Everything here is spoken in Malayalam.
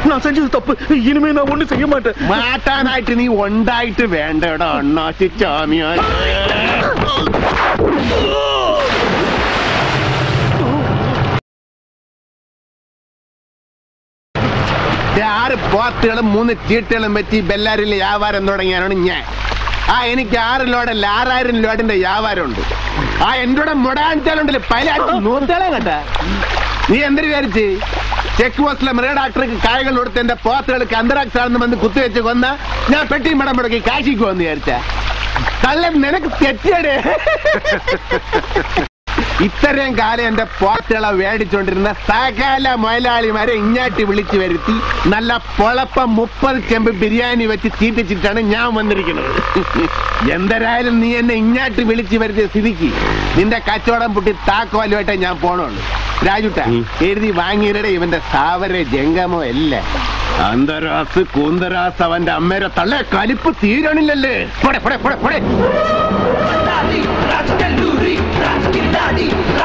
நான் செஞ்சது தப்பு. இனிமே நான் ஒண்ணு செய்ய மாட்டேன். மாட்டானாயிட்டு நீ ஒண்டாயிட்டு வேண்டடா அண்ணாச்சி சாமியா. ആറ് പോത്തുകളും 3 ചീട്ടുകളും വെച്ച് ബെല്ലാരിലെ വ്യാപാരം തുടങ്ങിയാണ് ഞാൻ. എനിക്ക് 6 ലോഡല്ല 6000 ലോഡിന്റെ വ്യാപാരമുണ്ട്. എന്റെ മുടാഞ്ചാലുണ്ടല്ലോ പല നൂറ്റാളെ കേട്ടാ. നീ എന്തിനു വിചാരിച്ച് ചെക്ക് പോസ്റ്റിലെ മൃഗ ഡോക്ടർക്ക് കായകൾ കൊടുത്ത് എന്റെ പോത്തുകൾക്ക് അന്തരാക്ഷാണെന്ന് വന്ന് കുത്തിവെച്ച് കൊന്ന ഞാൻ പെട്ടി മടം മുടക്കി കാശിക്ക് വന്ന് വിചാരിച്ച കള്ളൻ നിനക്ക് തെറ്റിയടേ. ഇത്രയും കാലം എന്റെ പോത്തുകളെ മേടിച്ചോണ്ടിരുന്ന സകല മുതലാളിമാരെ ഇങ്ങാട്ടി വിളിച്ചു വരുത്തി നല്ല പൊളപ്പം 30 ചെമ്പ് ബിരിയാണി വെച്ച് തീറ്റിച്ചിട്ടാണ് ഞാൻ വന്നിരിക്കുന്നത്. എന്തരായാലും നീ എന്നെ ഇങ്ങാട്ടി വിളിച്ചു വരുത്തിയ സ്ഥിതിക്ക് നിന്റെ കച്ചവടം പൊട്ടി താക്കോലുമായിട്ടേ ഞാൻ പോണുള്ളൂ. രാജുട്ട എഴുതി വാങ്ങിയിരടെ ഇവന്റെ സാവര ജംഗമോ അല്ല. അന്തരാസ് കൂന്തരാസ് അവന്റെ അമ്മേരെ തള്ളേ കലിപ്പ് തീരണില്ലല്ലേ.